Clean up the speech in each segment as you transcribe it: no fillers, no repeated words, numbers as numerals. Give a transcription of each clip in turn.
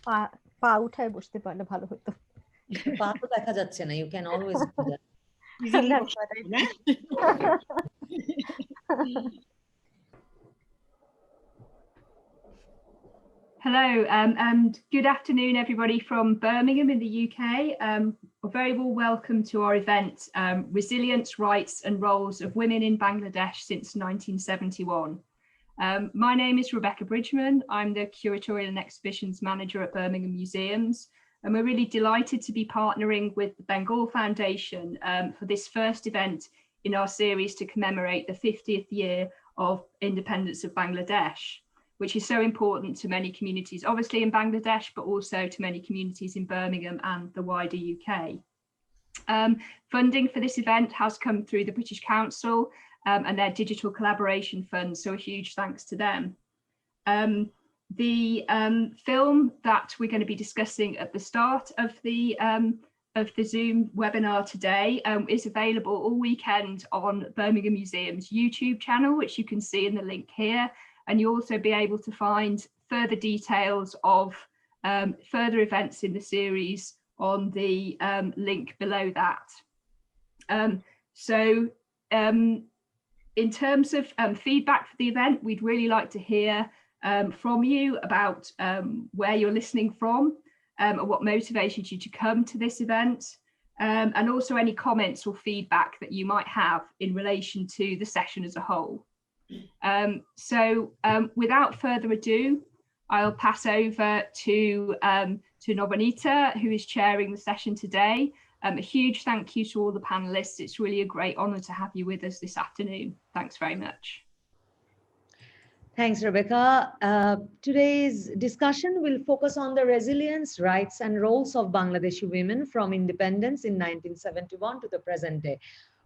পা উঠায় বসতে পারলে ভালো হতো। পা তো দেখা যাচ্ছে না, you can always do that. Easily That's what I possible, eh? Hello, and good afternoon, everybody from Birmingham in the UK. A very warm welcome to our event, Resilience, Rights and Roles of Women in Bangladesh since 1971. My name is Rebecca Bridgman. I'm the Curatorial and Exhibitions Manager at Birmingham Museums, and we're really delighted to be partnering with the Bengal Foundation for this first event in our series to commemorate the 50th year of independence of Bangladesh, which is so important to many communities, obviously in Bangladesh, but also to many communities in Birmingham and the wider UK. Funding for this event has come through the British Council and their digital collaboration fund, so a huge thanks to them. The film that we're going to be discussing at the start of the Zoom webinar today is available all weekend on Birmingham Museum's YouTube channel, which you can see in the link here. And you'll also be able to find further details of further events in the series on the link below that. In terms of feedback for the event, we'd really like to hear from you about where you're listening from and what motivated you to come to this event, and also any comments or feedback that you might have in relation to the session as a whole. Without further ado, I'll pass over to Novanita, who is chairing the session today. A huge thank you to all the panelists. It's really a great honor to have you with us this afternoon. Thanks very much. Thanks, Rebecca. Today's discussion will focus on the resilience, rights, and roles of Bangladeshi women from independence in 1971 to the present day.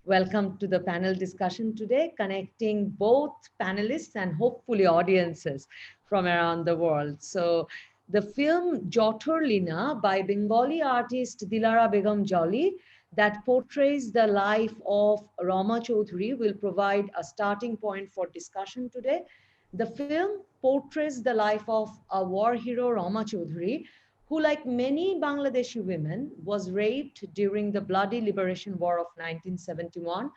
Welcome to the panel discussion today, connecting both panelists and hopefully audiences from around the world. So the film Jotor Lina by Bengali artist Dilara Begum Jolly that portrays the life of Rama Chaudhuri will provide a starting point for discussion today. The film portrays the life of a war hero, Rama Chaudhuri, who, like many Bangladeshi women, was raped during the bloody liberation war of 1971,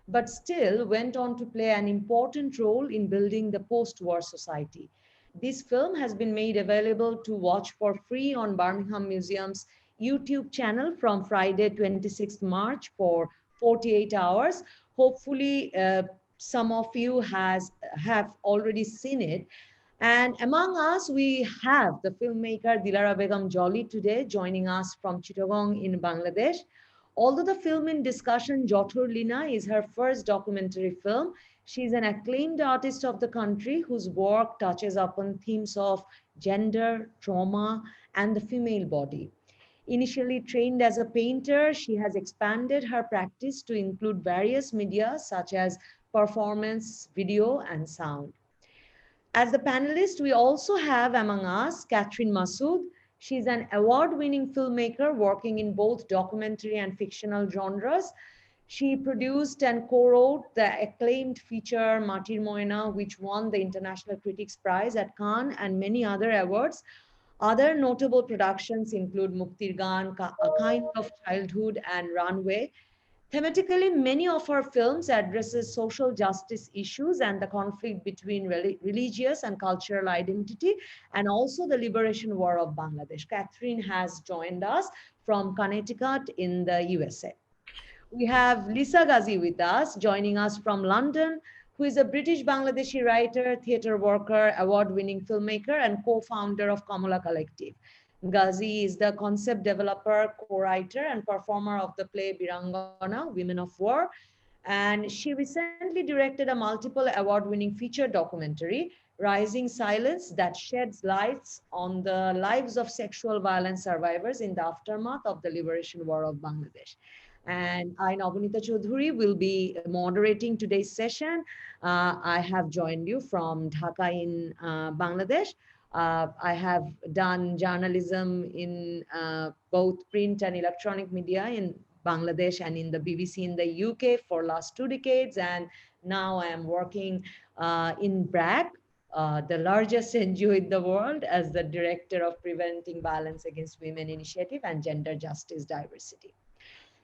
but still went on to play an important role in building the post-war society. This film has been made available to watch for free on Birmingham Museum's YouTube channel from Friday, 26th March for 48 hours. Hopefully, some of you have already seen it. And among us, we have the filmmaker Dilara Begum Jolly today joining us from Chittagong in Bangladesh. Although the film in discussion, Jotor Lina, is her first documentary film, she's an acclaimed artist of the country whose work touches upon themes of gender, trauma, and the female body. Initially trained as a painter, she has expanded her practice to include various media such as performance, video, and sound. As the panelist, we also have among us Catherine Masood. She's an award-winning filmmaker working in both documentary and fictional genres. She produced and co-wrote the acclaimed feature Matir Moina, which won the International Critics Prize at Cannes and many other awards. Other notable productions include Muktir Gan, A Kind of Childhood, and Runway. Thematically, many of her films addresses social justice issues and the conflict between religious and cultural identity, and also the liberation war of Bangladesh. Catherine has joined us from Connecticut in the USA. We have Lisa Ghazi with us, joining us from London, who is a British Bangladeshi writer, theater worker, award-winning filmmaker, and co-founder of Kamala Collective. Ghazi is the concept developer, co-writer, and performer of the play Birangana, Women of War. And she recently directed a multiple award-winning feature documentary, Rising Silence, that sheds lights on the lives of sexual violence survivors in the aftermath of the liberation war of Bangladesh. And I, Novanita Chaudhuri, will be moderating today's session. I have joined you from Dhaka in Bangladesh. I have done journalism in both print and electronic media in Bangladesh and in the BBC in the UK for last 2 decades. And now I am working in BRAC, the largest NGO in the world, as the Director of Preventing Violence Against Women Initiative and Gender Justice Diversity.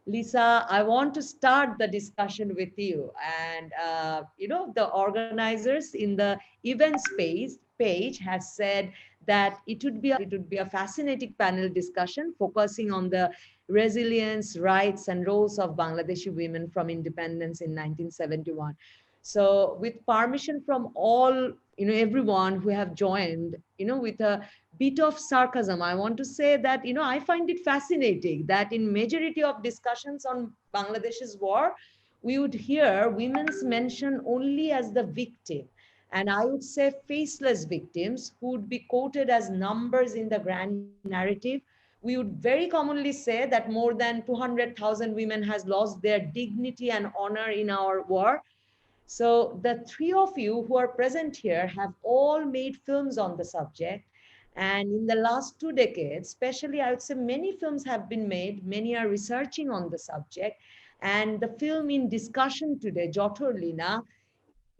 Lisa, I want to start the discussion with you. And, the organizers in the events page has said that it would be a fascinating panel discussion focusing on the resilience, rights, and roles of Bangladeshi women from independence in 1971. So with permission from all, everyone who have joined, with a bit of sarcasm, I want to say that, I find it fascinating that in majority of discussions on Bangladesh's war, we would hear women's mentioned only as the victim. And I would say faceless victims who would be quoted as numbers in the grand narrative. We would very commonly say that more than 200,000 women has lost their dignity and honor in our war. So the three of you who are present here have all made films on the subject. And in the last 2 decades, especially, I would say many films have been made, many are researching on the subject. And the film in discussion today, Jotor Lina,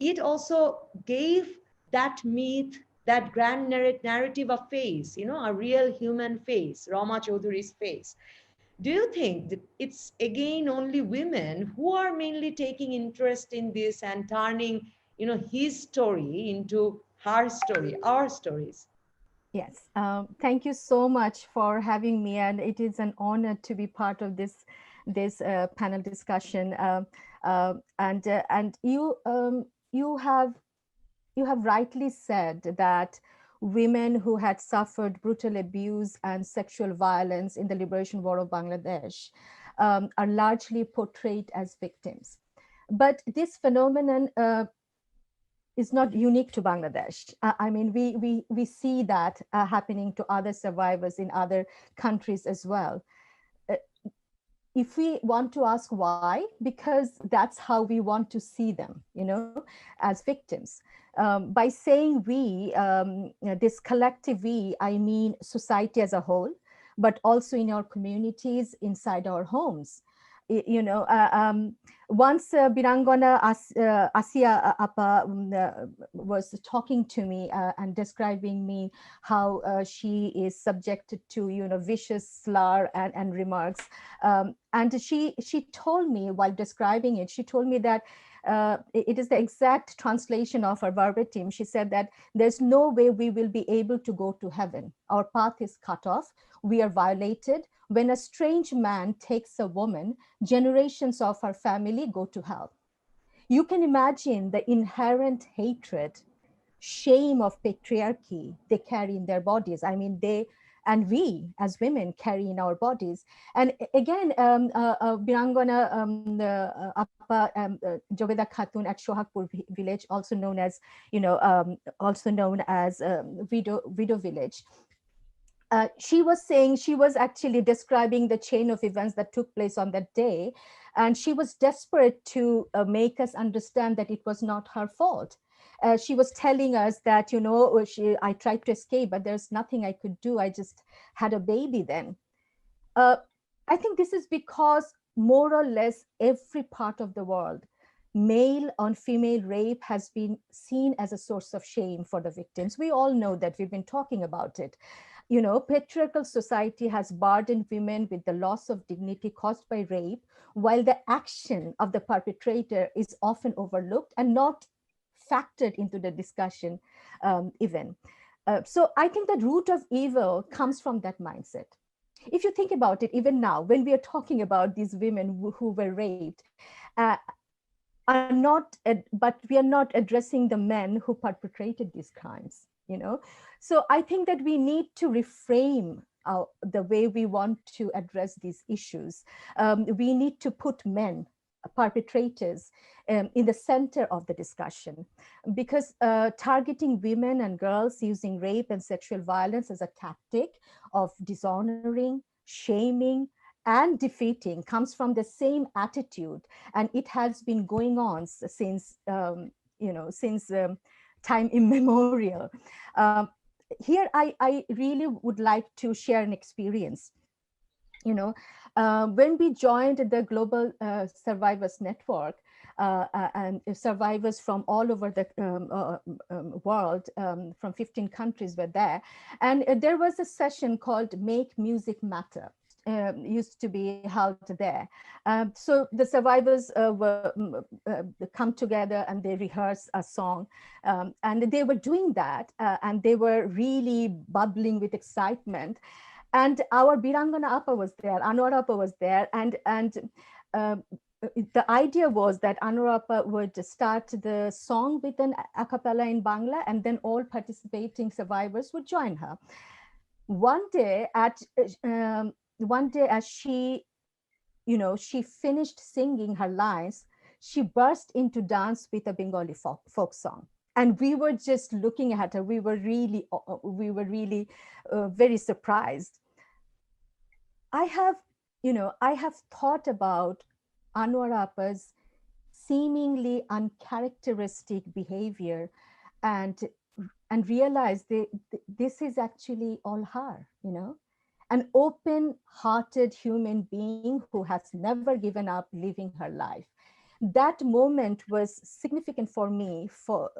it also gave that myth, that grand narrative a face, a real human face, Rama Chaudhury's face. Do you think that it's again only women who are mainly taking interest in this and turning, his story into her story, our stories? Yes, thank you so much for having me, and it is an honor to be part of this panel discussion. And you have rightly said that women who had suffered brutal abuse and sexual violence in the liberation war of Bangladesh are largely portrayed as victims. But this phenomenon is not unique to Bangladesh. I mean, we see that happening to other survivors in other countries as well. Uh, if we want to ask why, because that's how we want to see them, as victims. By saying we, this collective we, I mean society as a whole, but also in our communities, inside our homes. Once Birangana Asia Appa was talking to me and describing me how she is subjected to, vicious slur and remarks. And she told me, while describing it, she told me that it is the exact translation of her verbatim. She said that there's no way we will be able to go to heaven. Our path is cut off. We are violated. When a strange man takes a woman, generations of her family go to hell. You can imagine the inherent hatred, shame of patriarchy they carry in their bodies. I mean, they and we as women carry in our bodies. And again, Birangana Appa Jobeda Khatun at Sohagpur village, also known as, Widow Village. She was saying, she was actually describing the chain of events that took place on that day. And she was desperate to make us understand that it was not her fault. She was telling us that, I tried to escape, but there's nothing I could do. I just had a baby then. I think this is because more or less every part of the world, male on female rape has been seen as a source of shame for the victims. We all know that, we've been talking about it. Patriarchal society has burdened women with the loss of dignity caused by rape, while the action of the perpetrator is often overlooked and not factored into the discussion even. So I think the root of evil comes from that mindset. If you think about it, even now, when we are talking about these women who were raped, but we are not addressing the men who perpetrated these crimes. So I think that we need to reframe the way we want to address these issues. We need to put men, perpetrators, in the center of the discussion, because targeting women and girls using rape and sexual violence as a tactic of dishonoring, shaming, and defeating comes from the same attitude, and it has been going on since time immemorial. Here, I really would like to share an experience. When we joined the Global Survivors Network, and survivors from all over the world, from 15 countries were there. And there was a session called Make Music Matter. Used to be held there. So the survivors come together and they rehearse a song. And they were doing that, and they were really bubbling with excitement. And our Birangana Appa was there, Anwar Appa was there, and the idea was that Anwar Appa would start the song with an a cappella in Bangla, and then all participating survivors would join her. One day as she, she finished singing her lines, she burst into dance with a Bengali folk song. And we were just looking at her. We were really very surprised. I have thought about Anwar Appa's seemingly uncharacteristic behavior, and realized this is actually all her, an open-hearted human being who has never given up living her life. That moment was significant for me, for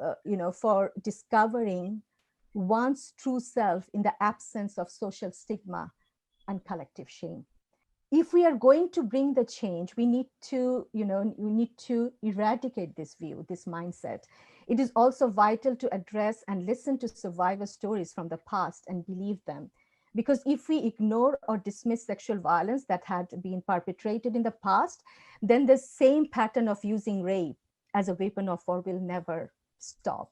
discovering one's true self in the absence of social stigma and collective shame. If we are going to bring the change, we need to eradicate this view, this mindset. It is also vital to address and listen to survivor stories from the past and believe them. Because if we ignore or dismiss sexual violence that had been perpetrated in the past, then the same pattern of using rape as a weapon of war will never stop.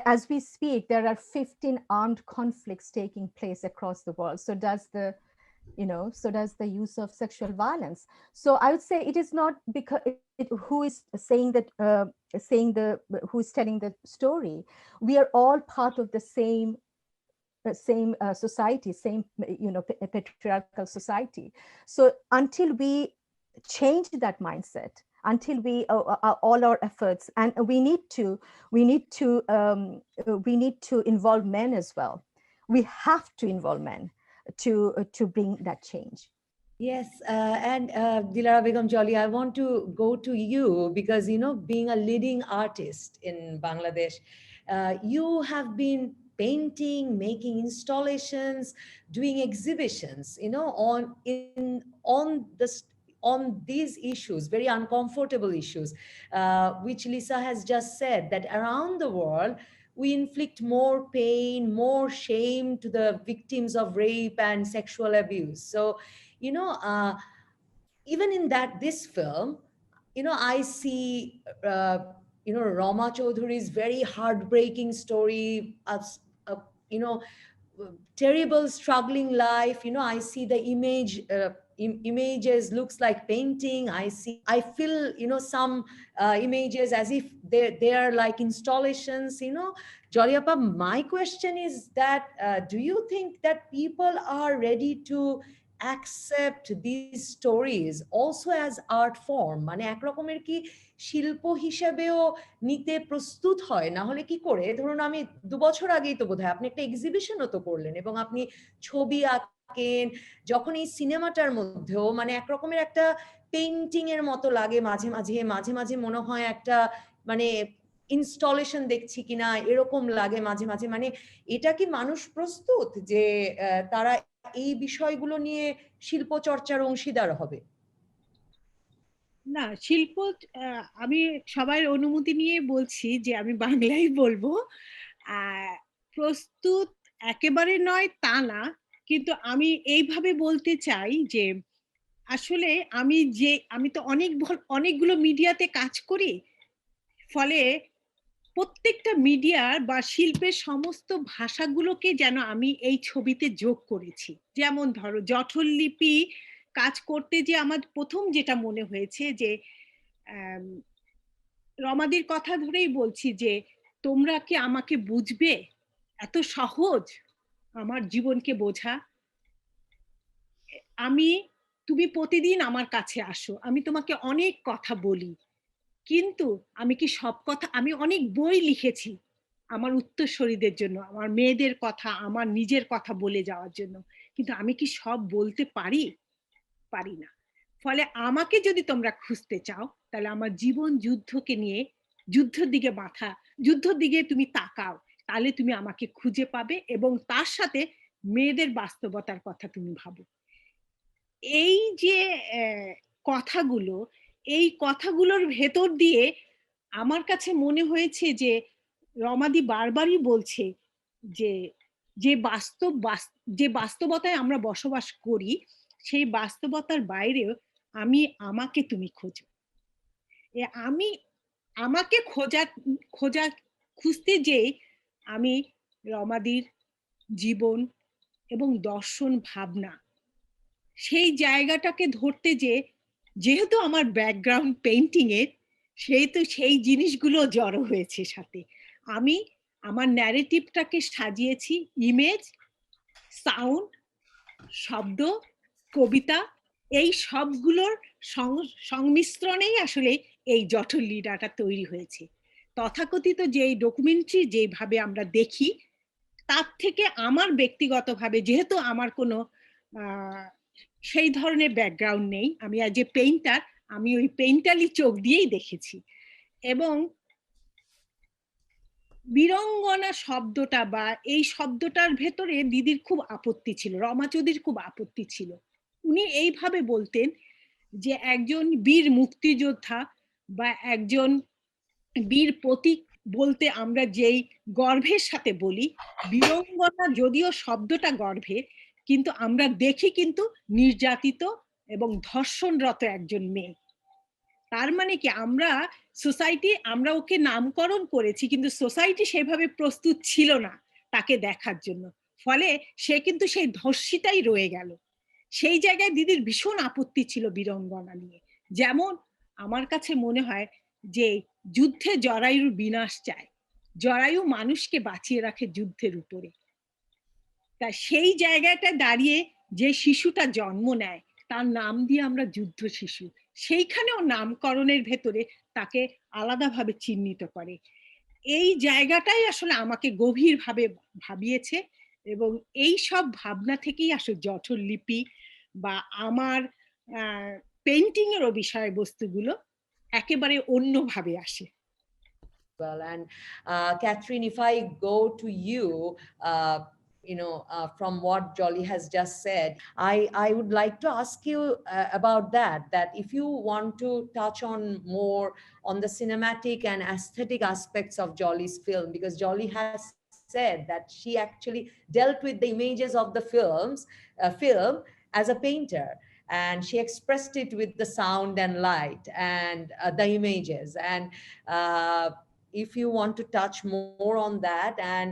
As we speak, there are 15 armed conflicts taking place across the world. So does the use of sexual violence. So I would say it is not because who is saying that, who is telling the story. We are all part of the same society, same patriarchal society. So until we change that mindset, until we all our efforts, and we need to involve men as well. We have to involve men to bring that change. Yes, and Dilara Begum Jolly, I want to go to you because, being a leading artist in Bangladesh, you have been painting, making installations, doing exhibitions, on these issues, very uncomfortable issues, which Lisa has just said, that around the world, we inflict more pain, more shame to the victims of rape and sexual abuse. So, even in this film, I see, Rama Chaudhury's very heartbreaking story of, you know, terrible struggling life. I see the images looks like painting. I feel, some images as if they're like installations. Joliapa, my question is that, do you think that people are ready to accept these stories also as art form? মানে একরকমের কি শিল্প হিসেবেও নিতে প্রস্তুত হয়? না হলে কি করে, ধরুন আমি 2 বছর আগেই তো বোধহয় আপনি একটা এক্সিবিশনও তো করলেন এবং আপনি ছবি আঁকেন, যখন এই সিনেমাটার মধ্যেও মানে একরকমের একটা পেইন্টিং এর মতো লাগে, মাঝে মাঝে মনে হয় একটা মানে ইনস্টলেশন দেখছি কিনা এরকম লাগে মাঝে মাঝে। মানে এটা কি মানুষ প্রস্তুত যে তারা এই বিষয়গুলো নিয়ে শিল্প চর্চার অংশীদার হবে? না, শিল্প, আমি সবার অনুমতি নিয়ে বলছি যে আমি বাংলায় বলবো। প্রস্তুত একেবারে নয় তা না, কিন্তু আমি এইভাবে বলতে চাই যে আসলে আমি তো অনেকগুলো মিডিয়াতে কাজ করি, ফলে প্রত্যেকটা মিডিয়ার বা শিল্পের সমস্ত ভাষাগুলোকে যেন আমি এই ছবিতে যোগ করেছি। যেমন ধরো জঠরলিপি কাজ করতে যে আমার প্রথম যেটা মনে হয়েছে যে রমাদির কথা ধরেই বলছি যে তোমরা কি আমাকে বুঝবে? এত সহজ আমার জীবনকে বোঝা। তুমি প্রতিদিন আমার কাছে আসো, আমি তোমাকে অনেক কথা বলি, কিন্তু আমি কি সব কথা, আমি অনেক বই লিখেছি আমার উত্তরসূরিদের জন্য, আমার মেয়েদের কথা, আমার নিজের কথা বলে যাওয়ার জন্য, কিন্তু আমি কি সব বলতে পারি না। ফলে আমাকে যদি তোমরা খুঁজতে চাও তাহলে আমার জীবন যুদ্ধকে নিয়ে যুদ্ধর দিকে তুমি তাকাও, তাহলে তুমি আমাকে খুঁজে পাবে এবং তার সাথে মেয়েদের বাস্তবতার কথা তুমি ভাবো। এই যে কথাগুলো, এই কথাগুলোর ভেতর দিয়ে আমার কাছে মনে হয়েছে যে রমাদি বারবারই বলছে যে যে বাস্তবতায় আমরা বসবাস করি সেই বাস্তবতার বাইরেও আমাকে তুমি খোঁজো। আমি আমাকে খুঁজতে যেয়ে আমি রমাদির জীবন এবং দর্শন ভাবনা সেই জায়গাটাকে ধরতে যেহেতু আমার ব্যাকগ্রাউন্ড পেইন্টিং এর, সেহেতু সেই জিনিসগুলো জড়ো হয়েছে সাথে। আমি আমার ন্যারেটিভটাকে সাজিয়েছি ইমেজ, সাউন্ড, শব্দ, কবিতা, এই সবগুলোর সংমিশ্রণেই আসলে এই জঠর লীলাটা তৈরি হয়েছে। তথাকথিত যে ডকুমেন্টারি যেভাবে আমরা দেখি তার থেকে আমার ব্যক্তিগতভাবে, যেহেতু আমার কোনো সেই ধরনের ব্যাকগ্রাউন্ড নেই, আমি আজ যে পেইন্টার, আমি ওই পেইন্টালি চোখ দিয়েই দেখেছি। এবং বীরঙ্গনা শব্দটা বা এই শব্দটার ভেতরে দিদির খুব আপত্তি ছিল, রমা চৌধুরীর খুব আপত্তি ছিল। উনি এইভাবে বলতেন যে একজন বীর মুক্তিযোদ্ধা বা একজন বীর প্রতীক বলতে আমরা যেই গর্ভের সাথে বলি, বীরঙ্গনা যদিও শব্দটা গর্ভের, কিন্তু আমরা দেখি কিন্তু নির্যাতিত এবং ধর্ষণরত একজন মেয়ে। তার মানে কি আমরা ওকে নামকরণ করেছি, কিন্তু সোসাইটি সেভাবে প্রস্তুত ছিল না তাকে দেখার জন্য। ফলে সে কিন্তু সেই ধর্ষিতাই রয়ে গেল। সেই জায়গায় দিদির ভীষণ আপত্তি ছিল বীরঙ্গনা নিয়ে। যেমন আমার কাছে মনে হয় যে যুদ্ধে জরায়ুর বিনাশ চায়, জরায়ু মানুষকে বাঁচিয়ে রাখে যুদ্ধের উপরে। তা সেই জায়গাটায় দাঁড়িয়ে যে শিশুটা জন্ম নেয় তার নাম দিয়ে আমরা যুদ্ধ শিশু, সেইখানেও নামকরণের ভেতরে তাকে আলাদাভাবে চিহ্নিত করে। এই জায়গাটাই আসলে আমাকে গভীরভাবে ভাবিয়েছে এবং এই সব ভাবনা থেকেই আসলে জঠর লিপি বা আমার পেইন্টিং এরও বিষয়বস্তুগুলো একেবারে অন্যভাবে আসে। Well, and Catherine, if I go to you, from what Jolly has just said, I would like to ask you about that if you want to touch on more on the cinematic and aesthetic aspects of Jolly's film, because Jolly has said that she actually dealt with the images of the film as a painter, and she expressed it with the sound and light and the images. And if you want to touch more on that, and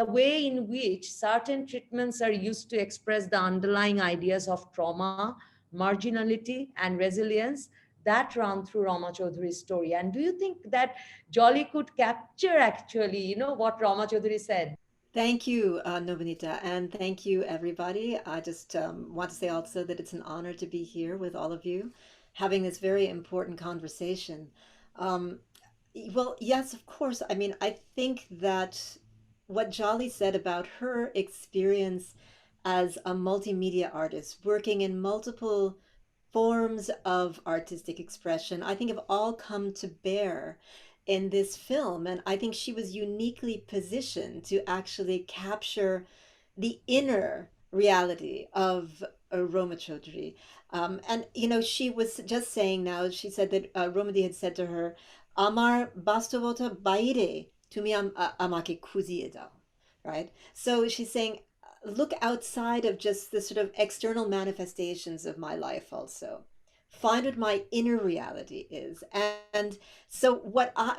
the way in which certain treatments are used to express the underlying ideas of trauma, marginality, and resilience that run through Rama Chaudhury's story. And do you think that Jolly could capture actually, what Rama Chaudhury said? Thank you, Novanita, and thank you, everybody. I just want to say also that it's an honor to be here with all of you, having this very important conversation. Um, well, yes, of course. I mean, I think that what Jolly said about her experience as a multimedia artist, working in multiple forms of artistic expression, I think have all come to bear in this film. And I think she was uniquely positioned to actually capture the inner reality of Roma Chaudhuri. And, she was just saying now, she said that Romadi had said to her, Amar Bastovota Baire, Tumi Amake Kuziye dao, right? So she's saying, look outside of just the sort of external manifestations of my life also. Find what my inner reality is. And so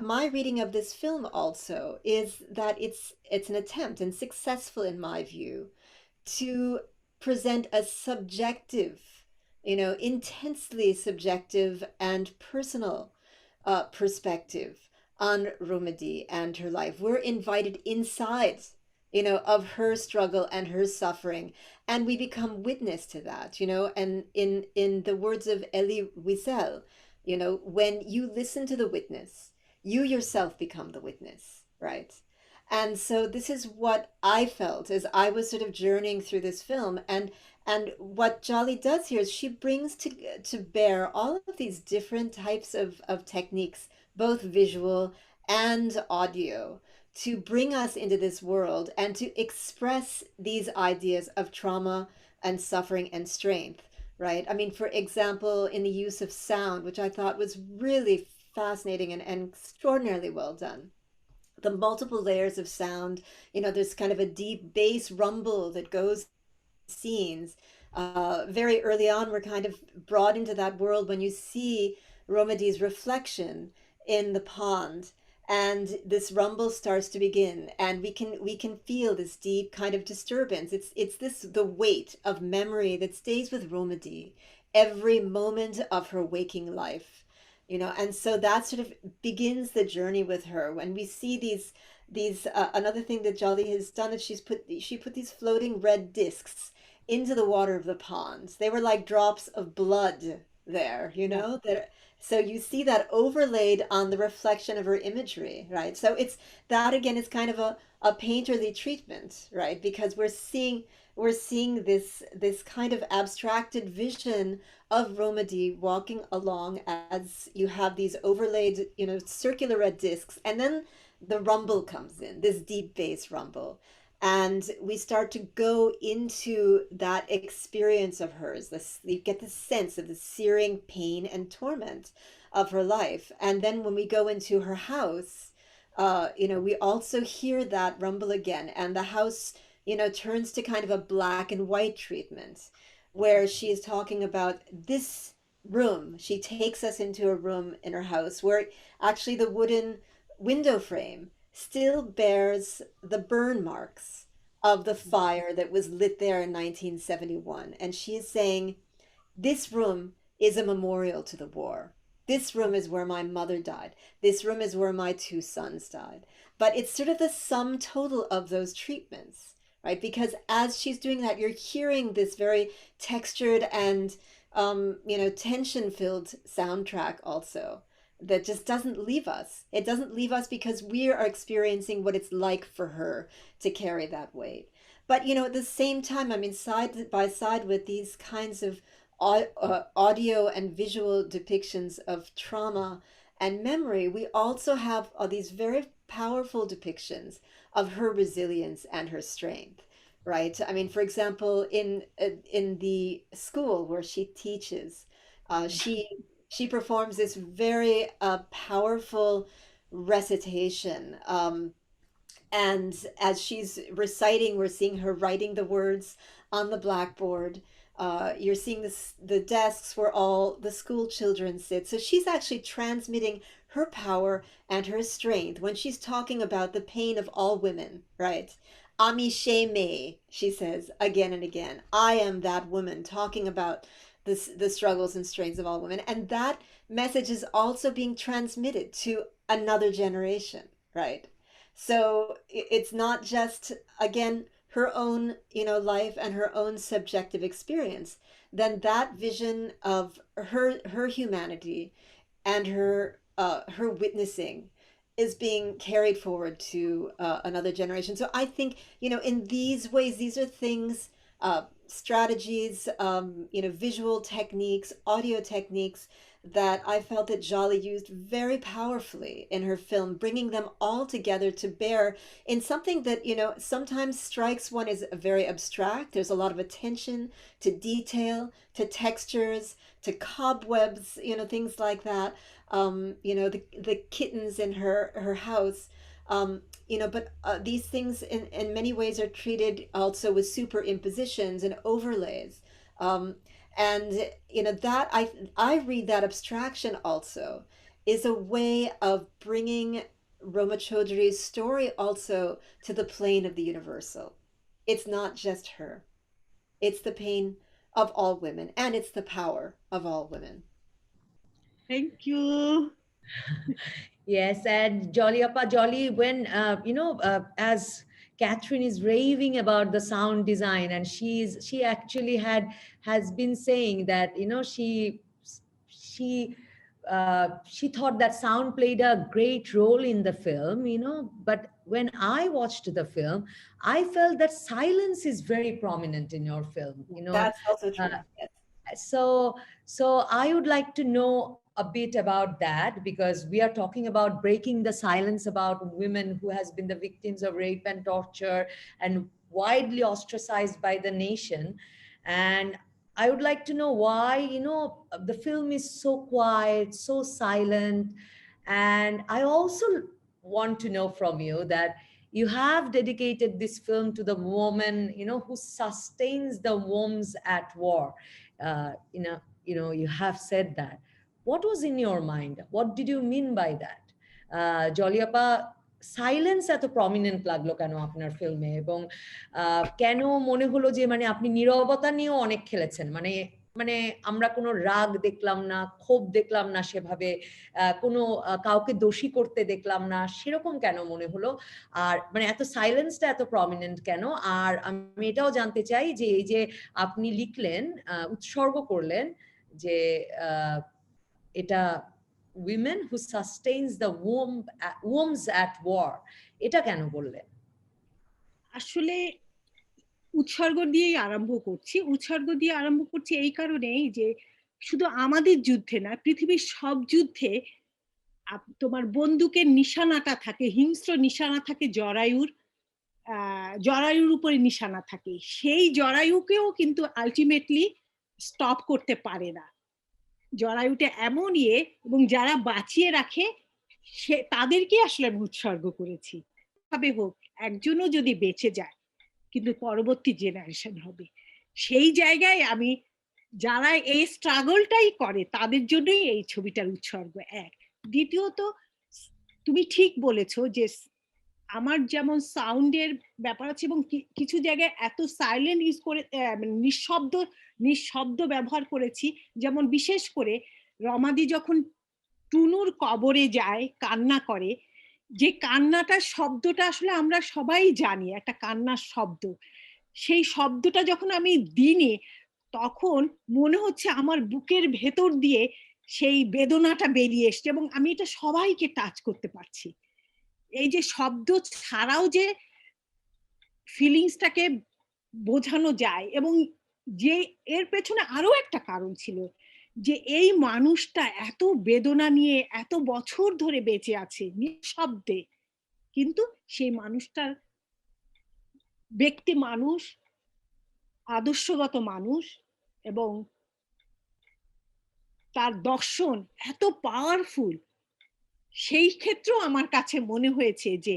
my reading of this film also is that it's an attempt, and successful in my view, to present a subjective, intensely subjective and personal perspective on Rumadi and her life. We're invited inside, of her struggle and her suffering, and we become witness to that, and in the words of Elie Wiesel, when you listen to the witness, you yourself become the witness, right? And so this is what I felt as I was sort of journeying through this film, and And what Jolly does here is she brings to bear all of these different types of techniques, both visual and audio, to bring us into this world and to express these ideas of trauma and suffering and strength, right? I mean, for example, in the use of sound, which I thought was really fascinating and extraordinarily well done. The multiple layers of sound, there's kind of a deep bass rumble that goes scenes. Very early on, we're kind of brought into that world when you see Romadi's reflection in the pond, and this rumble starts to begin, and we can feel this deep kind of disturbance. It's this the weight of memory that stays with Romadi every moment of her waking life. And so that sort of begins the journey with her when we see these another thing that Jolly has done is she put these floating red discs into the water of the ponds. They were like drops of blood there, Yeah. so you see that overlaid on the reflection of her imagery, right? So it's that again is kind of a painterly treatment, right? Because we're seeing this kind of abstracted vision of Romadi walking along as you have these overlaid, circular red discs, and then the rumble comes in, this deep bass rumble. And we start to go into that experience of hers. This, you get the sense of the searing pain and torment of her life. And then when we go into her house, we also hear that rumble again. And the house, turns to kind of a black and white treatment where she is talking about this room. She takes us into a room in her house where actually the wooden window frame still bears the burn marks of the fire that was lit there in 1971. And she is saying, this room is a memorial to the war. This room is where my mother died. This room is where my two sons died. But it's sort of the sum total of those treatments, right? Because as she's doing that, you're hearing this very textured and, tension filled soundtrack also that just doesn't leave us. It doesn't leave us because we are experiencing what it's like for her to carry that weight. But, at the same time, I mean, side by side with these kinds of audio and visual depictions of trauma and memory, we also have these very powerful depictions of her resilience and her strength. Right. I mean, for example, in the school where she teaches, she performs this very powerful recitation. And as she's reciting, we're seeing her writing the words on the blackboard. You're seeing the desks where all the school children sit. So she's actually transmitting her power and her strength when she's talking about the pain of all women, right? Ami Sheme, she says again and again. I am that woman, talking about the struggles and strains of all women. And that message is also being transmitted to another generation, right? So it's not just, again, her own, life and her own subjective experience. Then that vision of her humanity and her witnessing is being carried forward to another generation. So I think, in these ways, these are things, strategies, visual techniques, audio techniques that I felt that Jolly used very powerfully in her film, bringing them all together to bear in something that, sometimes strikes one as very abstract. There's a lot of attention to detail, to textures, to cobwebs, things like that. The kittens in her house. But these things in many ways are treated also with superimpositions and overlays. Um, and that I read that abstraction also is a way of bringing Roma Chaudhury's story also to the plane of the universal. It's not just her. It's the pain of all women, and it's the power of all women. Thank you. Yes, and Jolly Appa Jolly, when as Catherine is raving about the sound design, and she actually has been saying that she she thought that sound played a great role in the film, you know, but when I watched the film, I felt that silence is very prominent in your film, you know. That's also true. Yes. So I would like to know a bit about that, because we are talking about breaking the silence about women who has been the victims of rape and torture and widely ostracized by the nation. And I would like to know why, you know, the film is so quiet, so silent. And I also want to know from you that you have dedicated this film to the woman, you know, who sustains the wombs at war. You have said that. What was in your mind? What did you mean by that? জলিয়াপা, silence এত prominent লাগলো কেন আপনার ফিল্মে, এবং কেন মনে হলো যে মানে আপনি নীরবতা নিয়েও অনেক খেলেছেন, মানে মানে আমরা কোনো রাগ দেখলাম না, ক্ষোভ দেখলাম না, সেভাবে কোনো কাউকে দোষী করতে দেখলাম না, সেরকম কেন মনে হলো? আর মানে এত সাইলেন্সটা এত প্রমিনেন্ট কেন? আর আমি এটাও জানতে চাই যে এই যে আপনি লিখলেন, উৎসর্গ করলেন যে এটা women who sustains the wombs at war, এটা কেন বললেন? আসলে উৎসর্গ দিয়েই আরম্ভ করছি এই কারণেই যে শুধু আমাদের যুদ্ধে না, পৃথিবীর সব যুদ্ধে তোমার বন্দুকের নিশানাটা থাকে, হিংস্র নিশানা থাকে জরায়ুর উপরে নিশানা থাকে। সেই জরায়ুকেও কিন্তু আলটিমেটলি স্টপ করতে পারে না। জরায়ুটা এমন এবং যারা বাঁচিয়ে রাখে তাদেরকে আসলে আমি উৎসর্গ করেছি। ভাবে হোক, একজনও যদি বেঁচে যায় কিন্তু পরবর্তী জেনারেশন হবে, সেই জায়গায় আমি যারা এই স্ট্রাগলটাই করে তাদের জন্যই এই ছবিটার উৎসর্গ। এক, দ্বিতীয়ত তুমি ঠিক বলেছো যে আমার যেমন সাউন্ডের ব্যাপার আছে এবং কিছু জায়গায় এত সাইলেন্ট ইউজ করে, নিঃশব্দ ব্যবহার করেছি। যেমন বিশেষ করে রমাদি যখন টুনুর কবরে যায়, কান্না করে, যে কান্নাটার শব্দটা আসলে আমরা সবাই জানি, একটা কান্নার শব্দ। সেই শব্দটা যখন আমি দিনে, তখন মনে হচ্ছে আমার বুকের ভেতর দিয়ে সেই বেদনাটা বেরিয়ে এসছে এবং আমি এটা সবাইকে টাচ করতে পারছি। এই যে শব্দ ছাড়াও যে ফিলিংসটাকে বোঝানো যায়, এবং যে এর পেছনে আরো একটা কারণ ছিল যে এই মানুষটা এত বেদনা নিয়ে এত বছর ধরে বেঁচে আছে নিঃশব্দে, কিন্তু সেই মানুষটার ব্যক্তি মানুষ, আদর্শগত মানুষ, এবং তার দর্শন এত পাওয়ারফুল। সেই ক্ষেত্রেও আমার কাছে মনে হয়েছে যে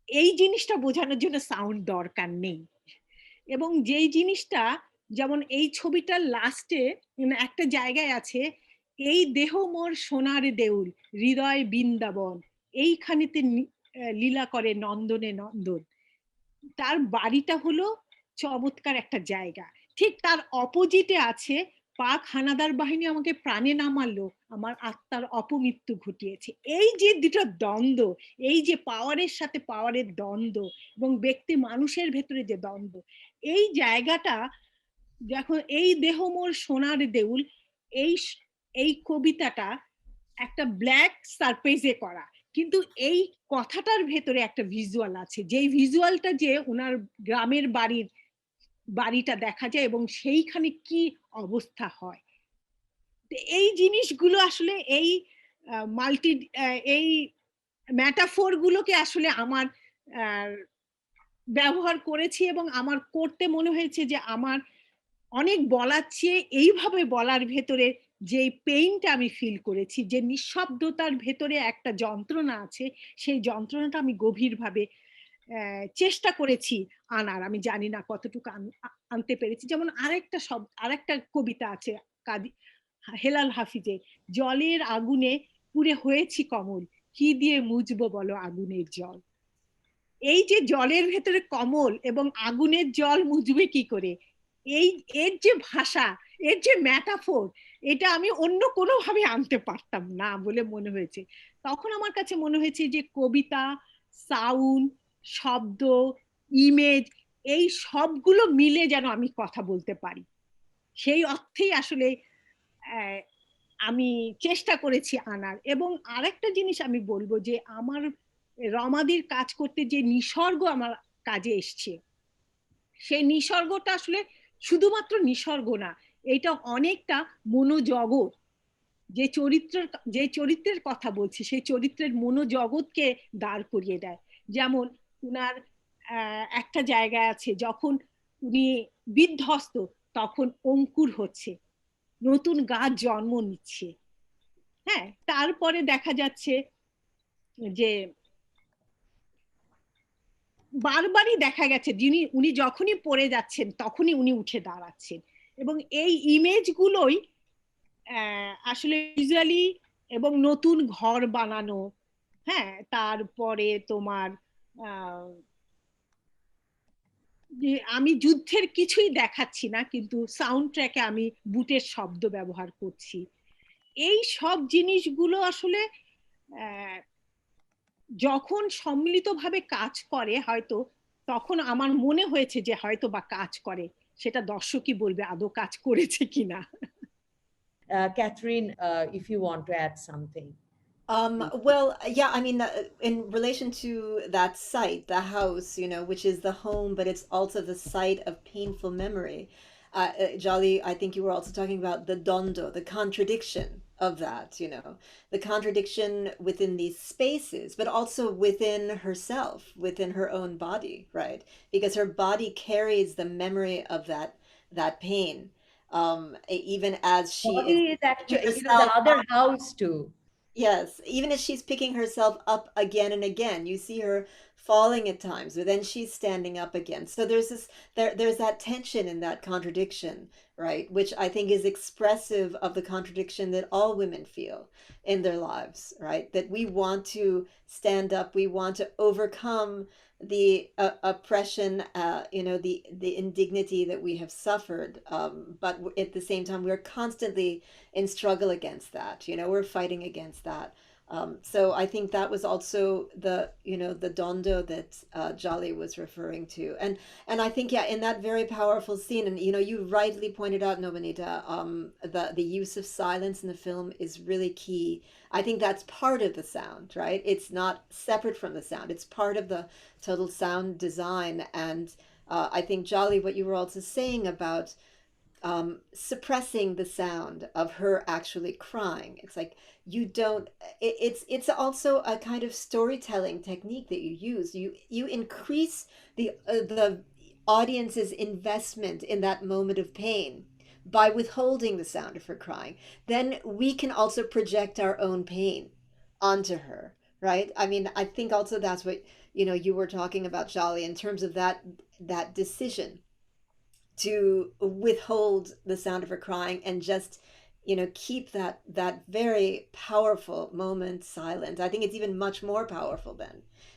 এই জিনিসটা বোঝানোর জন্য সাউন্ড দরকার নেই। এবং যেই জিনিসটা, যেমন এই ছবিটার লাস্টে একটা জায়গায় আছে, এই দেহ মোর সোনার দেউল, হৃদয় বৃন্দাবন, এইখানেতে লীলা করে নন্দনে নন্দন। তার বাড়িটা হলো চমৎকার একটা জায়গা। ঠিক তার অপোজিটে আছে, পাক হানাদার বাহিনী আমাকে প্রাণে না মারলো, আমার আত্মার অপমৃত্যু ঘটিয়েছে। এই যে দুটো দ্বন্দ্ব, এই যে পাওয়ারের সাথে পাওয়ারের দ্বন্দ্ব এবং ব্যক্তি মানুষের ভেতরে যে দ্বন্দ্ব, এই জায়গাটা যখন এই দেহ মোর সোনার দেউল, এই কবিতাটা একটা ব্ল্যাক সারফেসে করা, কিন্তু এই কথাটার ভেতরে একটা ভিজুয়াল আছে, যেই ভিজুয়ালটা যে ওনার গ্রামের বাড়িটা দেখা যায় এবং সেইখানে কি অবস্থা হয়। এই জিনিসগুলো আসলে এই এই ম্যাটাফোর গুলোকে আসলে আমার ব্যবহার করেছি এবং আমার করতে মনে হয়েছে যে আমার অনেক বলার চেয়ে এইভাবে বলার ভেতরে যে পেইনটা আমি ফিল করেছি, যে নিঃশব্দতার ভেতরে একটা যন্ত্রণা আছে, সেই যন্ত্রণাটা আমি গভীরভাবে চেষ্টা করেছি আনার। আমি জানি না কতটুকু আনতে পেরেছি। যেমন আরেকটা কবিতা আছে হেলাল হাফিজের, জলের আগুনে পুড়ে হয়েছি কমল, কি দিয়ে মুছবো বলো আগুনের জল। এই যে জলের ভেতরে কমল এবং আগুনের জল মুছবে কি করে, এর যে ভাষা, এর যে ম্যাটাফোর, এটা আমি অন্য কোনো ভাবে আনতে পারতাম না বলে মনে হয়েছে। তখন আমার কাছে মনে হয়েছে যে কবিতা, সাউন্ড, শব্দ, ইমেজ, এই সবগুলো মিলে যেন আমি কথা বলতে পারি। সেই অর্থেই আসলে আমি চেষ্টা করেছি আনার। এবং আরেকটা জিনিস আমি বলবো যে আমার রমাদির কাজ করতে যে নিসর্গ আমার কাজে এসছে, সেই নিসর্গটা আসলে শুধুমাত্র নিসর্গ না, এটা অনেকটা মনোজগৎ। যে চরিত্রের কথা বলছি সেই চরিত্রের মনোজগৎকে দাঁড় করিয়ে দেয়। যেমন উনার একটা জায়গা আছে যখন উনি বিধ্বস্ত, তখন অঙ্কুর হচ্ছে, নতুন গাছ জন্ম নিচ্ছে। হ্যাঁ, তারপরে দেখা যাচ্ছে যে বারবারই দেখা গেছে উনি যখনই পড়ে যাচ্ছেন তখনই উনি উঠে দাঁড়াচ্ছেন। এবং এই ইমেজগুলোই আসলে ভিজুয়ালি, এবং নতুন ঘর বানানো, হ্যাঁ, তারপরে তোমার আমি যুদ্ধের কিছুই দেখাচ্ছি না, কিন্তু সাউন্ড ট্র্যাকে আমি বুটের শব্দ ব্যবহার করছি। এই সব জিনিসগুলো আসলে যখন সম্মিলিতভাবে কাজ করে হয়তো, তখন আমার মনে হয়েছে যে হয়তো বা কাজ করে, সেটা দর্শকই বলবে আদৌ কাজ করেছে কিনা। Catherine, if you want to add something. Well, yeah, I mean, in relation to that site, the house, which is the home, but it's also the site of painful memory. Jolly, I think you were also talking about the dondo, the contradiction of that, the contradiction within these spaces, but also within herself, within her own body, right? Because her body carries the memory of that pain, even as she is Body is actually, herself. the other house too. Yes, even as she's picking herself up again and again, you see her falling at times, but then she's standing up again. So there's that tension in that contradiction, right? Which I think is expressive of the contradiction that all women feel in their lives, right? That we want to stand up, we want to overcome the oppression, the indignity that we have suffered. But at the same time, we're constantly in struggle against that. We're fighting against that. So I think that was also the dondo that Jolly was referring to, and I think, yeah, in that very powerful scene, and you rightly pointed out, Nobanita, the use of silence in the film is really key. I think that's part of the sound, right? It's not separate from the sound. It's part of the total sound design, and I think, Jolly, what you were also saying about suppressing the sound of her actually crying. It's like you don't. It's also a kind of storytelling technique that you use. You increase the audience's investment in that moment of pain by withholding the sound of her crying. Then we can also project our own pain onto her, right? I mean, I think also that's what you were talking about, Jolly, in terms of that decision to withhold the sound of her crying and just keep that very powerful moment silent. I think it's even much more powerful then,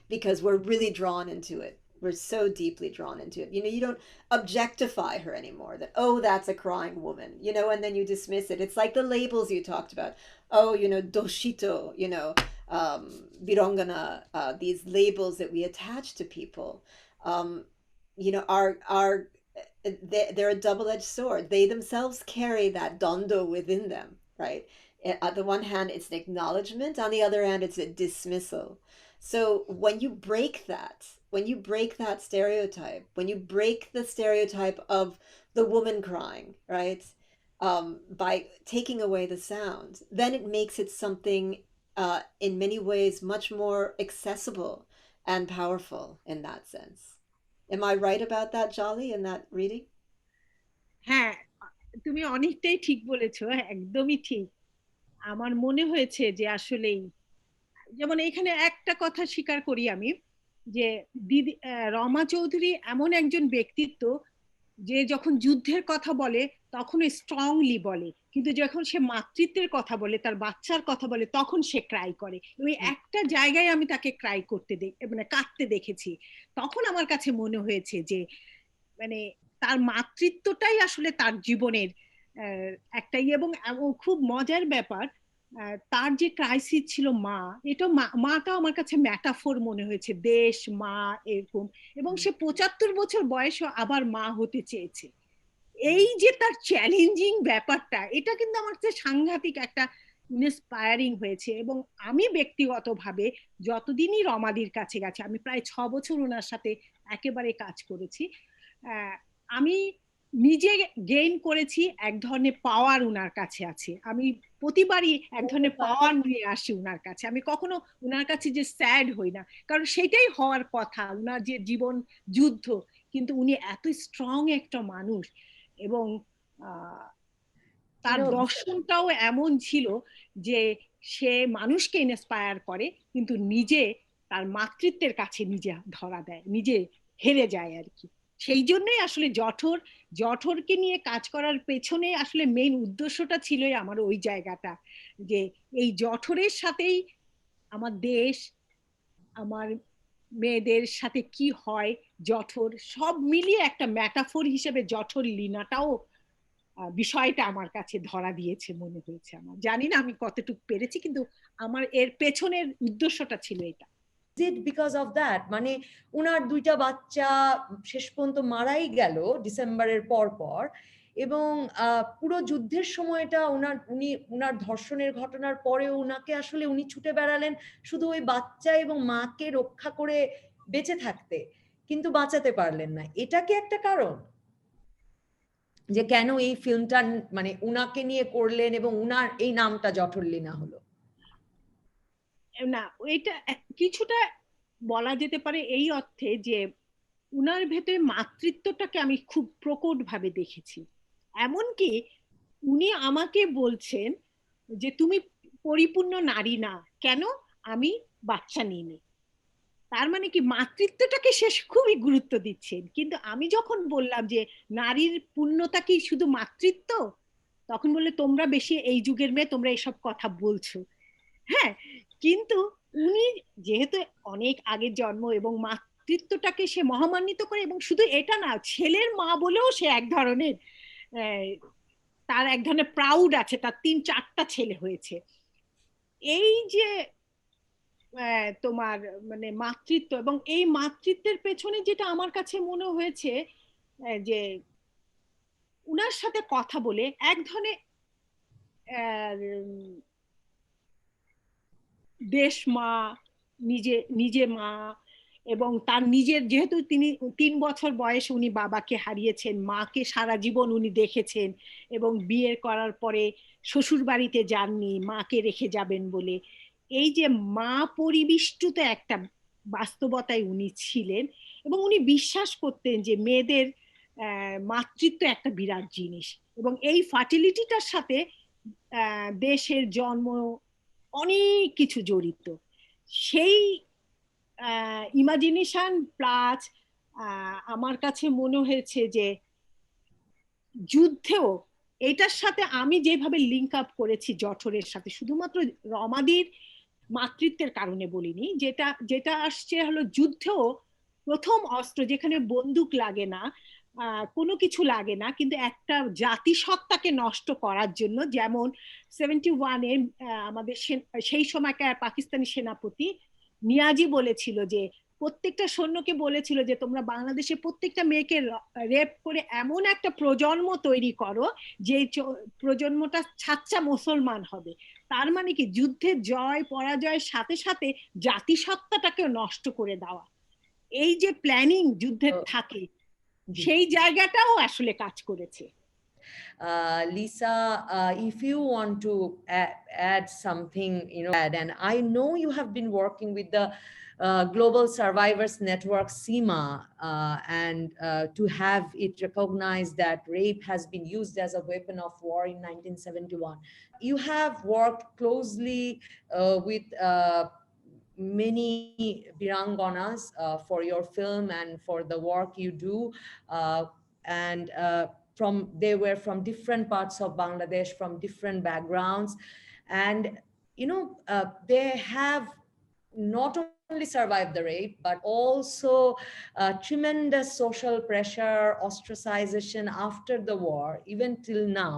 because we're really drawn into it. We're so deeply drawn into it. You don't objectify her anymore, that, oh, that's a crying woman, and then you dismiss it. It's like the labels you talked about. Oh, doshito, birongana, these labels that we attach to people, are they're a double-edged sword. They themselves carry that dondo within them, right? On the one hand, it's an acknowledgement. On the other hand, it's a dismissal. So when you break that stereotype, when you break the stereotype of the woman crying, right, by taking away the sound, then it makes it something in many ways much more accessible and powerful in that sense. Am I right about that, Jolly, in that reading? হ্যাঁ, তুমি অনেকটাই ঠিক বলেছো, একদমই ঠিক। আমার মনে হয়েছে যে আসলেই, যেমন এখানে একটা কথা স্বীকার করি আমি, যে দিদি রমা চৌধুরী এমন একজন ব্যক্তিত্ব যে যখন যুদ্ধের কথা বলে তখন স্ট্রংলি বলে, কিন্তু যখন সে মাতৃত্বের কথা বলে, তার বাচ্চার কথা বলে, তখন সে ক্রাই করে। ওই একটা জায়গায় আমি তাকে ক্রাই করতে মানে কাঁদতে দেখেছি। তখন আমার কাছে মনে হয়েছে যে মানে তার মাতৃত্বটাই আসলে তার জীবনের একটাই। এবং খুব মজার ব্যাপার, তার যে ক্রাইসিস ছিল মা, এটা মাটা আমার কাছে ম্যাটাফোর মনে হয়েছে, দেশ, মা, এরকম। এবং সে ৭৫ বছর বয়সে আবার মা হতে চেয়েছে। এই যে তার চ্যালেঞ্জিং ব্যাপারটা, এটা কিন্তু আমার কাছে সাংঘাতিক একটা ইন্সপায়ারিং হয়েছে। এবং আমি ব্যক্তিগতভাবে যতদিনই রমাদির কাছে গেছে, আমি প্রায় 6 বছর ওনার সাথে একেবারে কাজ করেছি, আমি নিজে গেইন করেছি এক ধরনের পাওয়ার ওনার কাছে আছে। আমি প্রতিবারই এক ধরনের পাওয়ার নিয়ে আসি ওনার কাছে। আমি কখনো ওনার কাছে যে স্যাড হই না, কারণ সেটাই হওয়ার কথা। ওনার যে জীবন যুদ্ধ, কিন্তু উনি এত স্ট্রং একটা মানুষ, এবং তার দর্শনটাও এমন ছিল যে সে মানুষকে ইন্সপায়ার করে, কিন্তু নিজে তার মাতৃত্বের কাছে নিজে ধরা দেয়, নিজে হেরে যায় আর কি। সেই জন্যই আসলে জঠরকে নিয়ে কাজ করার পেছনে আসলে মেইন উদ্দেশ্যটা ছিল আমার ওই জায়গাটা, যে এই জঠরের সাথেই আমার দেশ, আমার মেয়েদের সাথে কি হয়, জঠর সব মিলিয়ে একটা ম্যাটাফোর হিসেবে জঠর লীনাটাও বিষয়টা আমার কাছে ধরা দিয়েছে মনে হয়েছে আমার। জানি না আমি কতটুকু পেরেছি, কিন্তু আমার এর পেছনের উদ্দেশ্যটা ছিল এটা। It because of that, মানে উনার 2টা বাচ্চা শেষ পর্যন্ত মারাই গেল ডিসেম্বরের পর, এবং পুরো যুদ্ধের সময়টা উনার ধর্ষণের ঘটনার পরে উনাকে আসলে উনি ছুটে বেড়ালেন শুধু ওই বাচ্চা এবং মাকে রক্ষা করে বেঁচে থাকতে, কিন্তু বাঁচাতে পারলেন না। এটা কি একটা কারণ যে কেন এই ফিল্মটা মানে উনাকে নিয়ে করলেন এবং উনার এই নামটা জঠরলীনা হলো? না, এটা কিছুটা বলা যেতে পারে এই অর্থে যে উনার ভেতরে মাতৃত্বটাকে আমি খুব প্রকট ভাবে দেখেছি। এমনকি উনি আমাকে বলছেন যে তুমি পরিপূর্ণ নারী না, কেন? আমি বাচ্চা নিইনি। তার মানে কি মাতৃত্বটাকে সে খুবই গুরুত্ব দিচ্ছেন। কিন্তু আমি যখন বললাম যে নারীর পূর্ণতা কি শুধু মাতৃত্ব, তখন বললে তোমরা বেশি এই যুগের মেয়ে, তোমরা এসব কথা বলছো। হ্যাঁ, কিন্তু উনি যেহেতু অনেক আগের জন্ম এবং মাতৃত্বটাকে সে মহামান্বিত করে, এবং শুধু এটা না, ছেলের মা বলেও সে এক ধরনের তার এক ধরনের প্রাউড আছে, তার 3-4টা ছেলে হয়েছে। এই যে তোমার মানে মাতৃত্ব, এবং এই মাতৃত্বের পেছনে যেটা আমার কাছে মনে হয়েছে যে উনার সাথে কথা বলে এক ধরনের দেশ মা, নিজে নিজে মা, এবং তার নিজের যেহেতু তিনি 3 বছর বয়সে উনি বাবাকে হারিয়েছেন, মাকে সারা জীবন উনি দেখেছেন, এবং বিয়ে করার পরে শ্বশুর বাড়িতে যাননি মাকে রেখে যাবেন বলে। এই যে মা পরিবিষ্টুত একটা বাস্তবতায় উনি ছিলেন, এবং উনি বিশ্বাস করতেন যে মেয়েদের মাতৃত্ব একটা বিরাট জিনিস, এবং এই ফার্টিলিটিটার সাথে দেশের জন্ম অনেক কিছু জড়িত। সেই ইমাজিনেশন প্লাস আমার কাছে মনে হয়েছে যে যুদ্ধেও এটার সাথে আমি যেভাবে লিঙ্ক আপ করেছি জঠরের সাথে, শুধুমাত্র রমাদির মাতৃত্বের কারণে বলিনি, যেটা যেটা আসছে হলো যুদ্ধেও প্রথম অস্ত্র যেখানে বন্দুক লাগে না, কোনো কিছু লাগে না, কিন্তু একটা জাতিসত্তাকে নষ্ট করার জন্য, যেমন 71-এ আমাদের সেই সময়কার পাকিস্তানি সেনাপতি নিয়াজি বলেছিল যে প্রত্যেকটা সৈন্যকে বলেছিল যে তোমরা বাংলাদেশে প্রত্যেকটা মেয়েকে রেপ করে এমন একটা প্রজন্ম তৈরি করো যে প্রজন্মটা ছাচ্চা মুসলমান হবে। তার মানে কি যুদ্ধের জয় পরাজয়ের সাথে সাথে জাতিসত্তাটাকে নষ্ট করে দেওয়া, এই যে প্ল্যানিং যুদ্ধের থাকে, সেই জায়গাটাও আসলে কাজ করেছে। Lisa, if you want to add something, and I know you have been working with the Global Survivors Network, SEMA, and to have it recognized that rape has been used as a weapon of war in 1971. You have worked closely with many Biranganas for your film and for the work you do, and they were from different parts of Bangladesh, from different backgrounds, and they have not only survived the rape but also tremendous social pressure, ostracization after the war, even till now,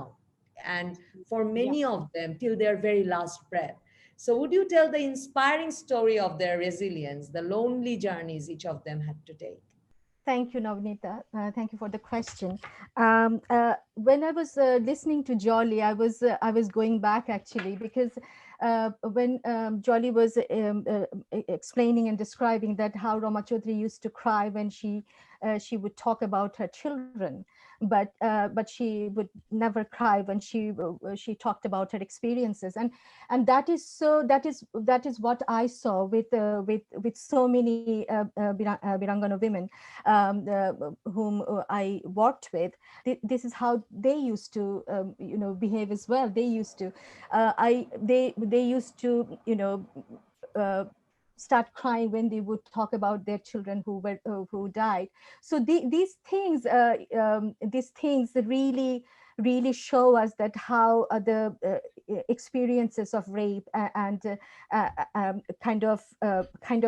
and for many of them till their very last breath. So would you tell the inspiring story of their resilience, the lonely journeys each of them had to take? Thank you, Navnita. Thank you for the question. When I was listening to Jolly, I was going back actually, because when Jolly was explaining and describing that how Rama Chaudhary used to cry when she would talk about her children, but she would never cry when she talked about her experiences, and that is what I saw with so many Birangana women whom I worked with. This is how they used to behave as well. They used to they used to uh, start crying when they would talk about their children who died. So these things really show us that how the experiences of rape and kind of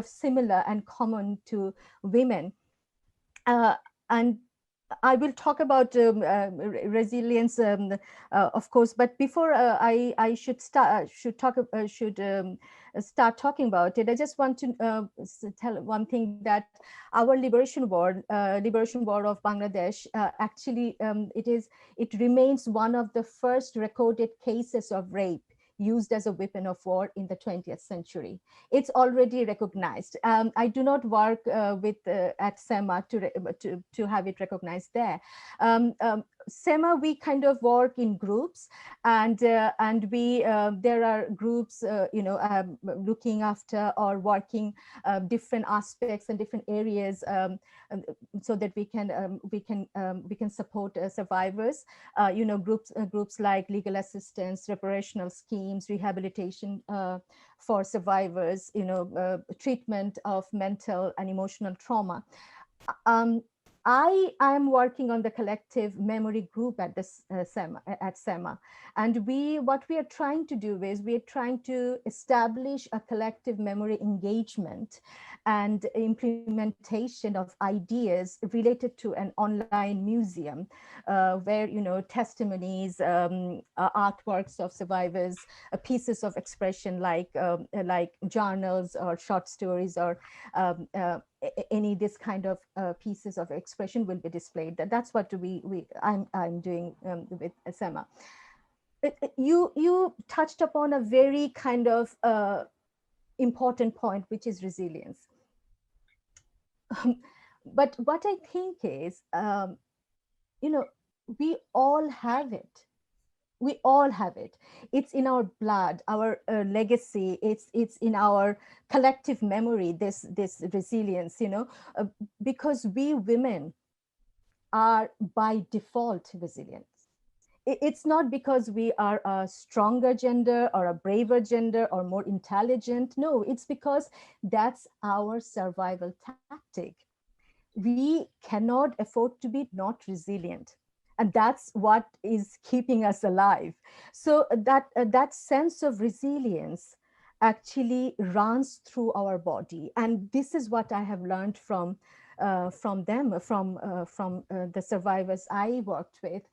similar and common to women. And I will talk about resilience, of course. But before I should start talking about it, I just want to tell one thing, that our Liberation War of Bangladesh, actually, it remains one of the first recorded cases of rape used as a weapon of war in the 20th century. It's already recognized. I do not work at SEMA to have it recognized there. SEMA, we kind of work in groups, and we there are groups looking after or working different aspects and different areas, so that we can support survivors. Groups like legal assistance, reparational schemes, rehabilitation for survivors, treatment of mental and emotional trauma. Um, I am working on the collective memory group at SEMA, and what we are trying to do is we are trying to establish a collective memory engagement and implementation of ideas related to an online museum, where testimonies, artworks of survivors, pieces of expression like journals or short stories or any this kind of pieces of expression will be displayed. That's what I'm doing with SEMA. You touched upon a very kind of important point, which is resilience. But what I think is, we all have it. We all have it. It's in our blood, our legacy. It's in our collective memory. This resilience, because we women are by default resilient. It's not because we are a stronger gender or a braver gender or more intelligent. No, it's because that's our survival tactic. We cannot afford to be not resilient, and that's what is keeping us alive. So that sense of resilience actually runs through our body, and this is what I have learned from them, from the survivors I worked with.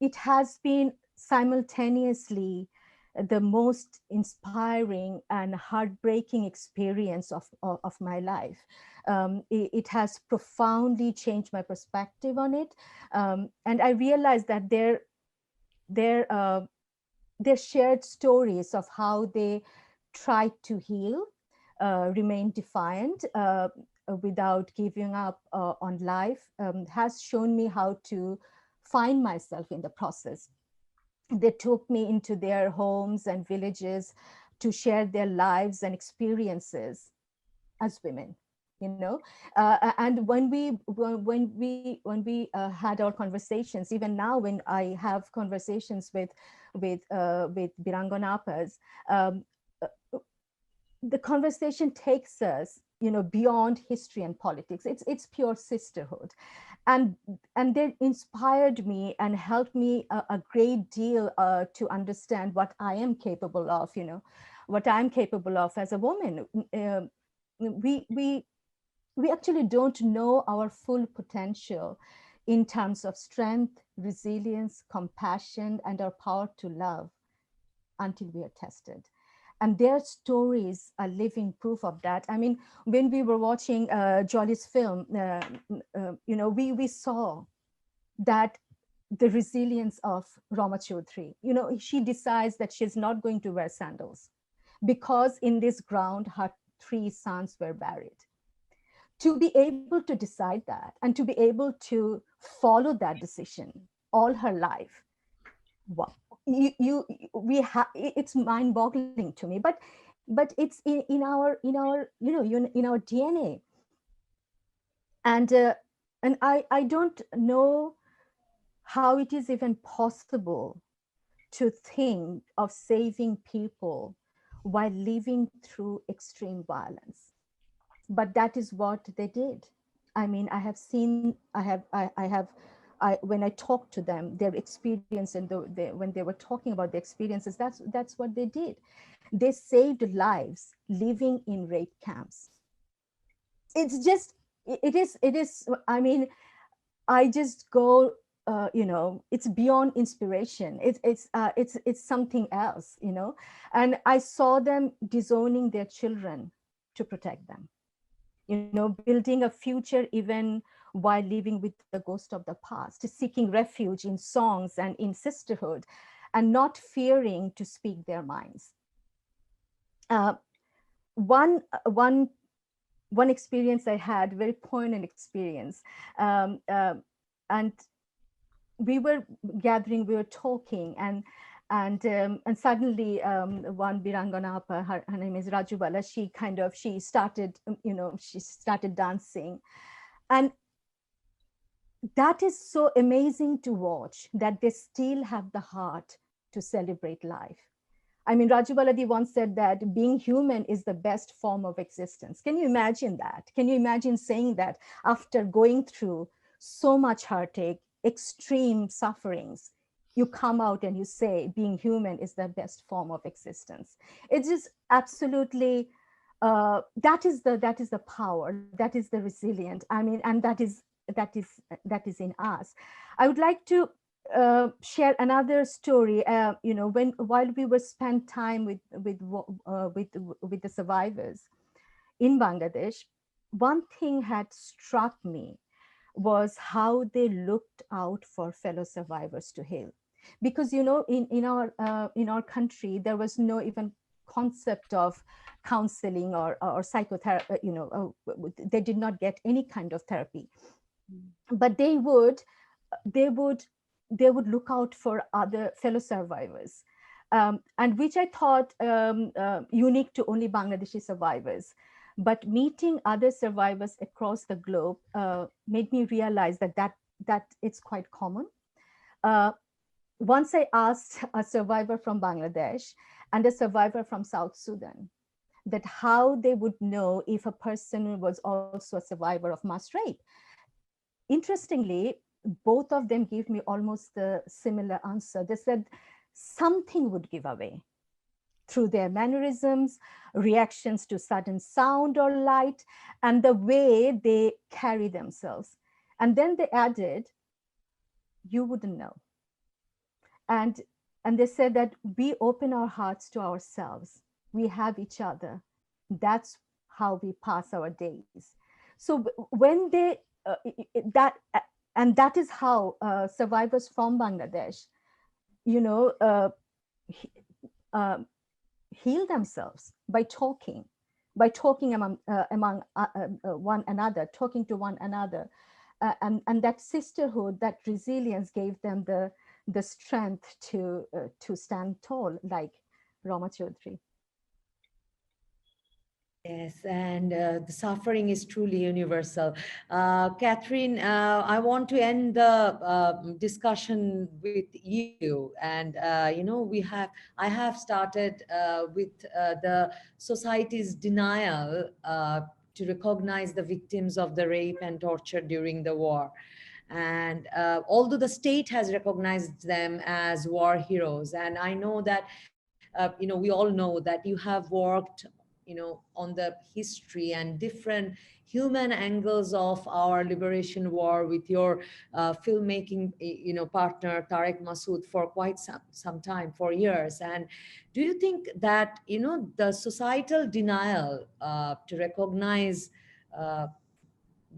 It has been simultaneously the most inspiring and heartbreaking experience of my life. It has profoundly changed my perspective on it. And I realized that their shared stories of how they tried to heal, remain defiant, without giving up on life, has shown me how to find myself in the process. They took me into their homes and villages to share their lives and experiences as women. And when we had our conversations, even now when I have conversations with Biranganapas, uh, the conversation takes us beyond history and politics. It's pure sisterhood, and they inspired me and helped me a great deal to understand what I am capable of, what I'm capable of as a woman. We actually don't know our full potential in terms of strength, resilience, compassion, and our power to love until we are tested. And their stories are living proof of that. I mean, when we were watching Jolly's film, we saw that the resilience of Rama Chaudhary. She decides that she's not going to wear sandals because in this ground her three sons were buried. To be able to decide that and to be able to follow that decision all her life, wow, we have, it's mind boggling to me, but it's in our DNA. And uh, and I don't know how it is even possible to think of saving people while living through extreme violence. But that is what they did. I mean, I have seen, I have, when I talk to them, their experience and when they were talking about the experiences, that's what they did. They saved lives living in rape camps. It's just, it is. I mean, I just go, it's beyond inspiration. It's something else, And I saw them disowning their children to protect them, building a future even while living with the ghost of the past, seeking refuge in songs and in sisterhood, and not fearing to speak their minds. Uh, one experience I had, very poignant experience, um, uh, and we were gathering, we were talking, and suddenly one Biranganapa, her name is Rajubala, she started, she started dancing. And that is so amazing to watch, that they still have the heart to celebrate life. I mean, Raju Baladi once said that being human is the best form of existence. Can you imagine that? Can you imagine saying that after going through so much heartache, extreme sufferings, you come out and you say being human is the best form of existence? It's just absolutely, that is the power, that is the resilient. I mean, and that is in us. I would like to share another story. When while we were spent time with the survivors in Bangladesh, one thing had struck me was how they looked out for fellow survivors to heal. Because in our country there was no even concept of counseling or psychotherapy. They did not get any kind of therapy, but they would they would look out for other fellow survivors, and which I thought unique to only Bangladeshi survivors. But meeting other survivors across the globe made me realize that it's quite common. Uh, Once I asked a survivor from Bangladesh and a survivor from South Sudan that how they would know if a person was also a survivor of mass rape. Interestingly, both of them gave me almost the similar answer. They said something would give away through their mannerisms, reactions to sudden sound or light, and the way they carry themselves. And then they added, you wouldn't know. And, and they said that we open our hearts to ourselves. We have each other. That's how we pass our days. So when they, that, and that is how survivors from Bangladesh, you know, he- uh, heal themselves by talking among one another, talking to one another, and that sisterhood, that resilience gave them the strength to stand tall, like Rama Chaudhary. Yes, and the suffering is truly universal. Catherine, I want to end the discussion with you. And, I have started with the society's denial to recognize the victims of the rape and torture during the war. And although the state has recognized them as war heroes, and I know that, we all know that you have worked on the history and different human angles of our liberation war with your filmmaking, partner Tarek Masood for quite some time, for years. And do you think that, the societal denial to recognize uh,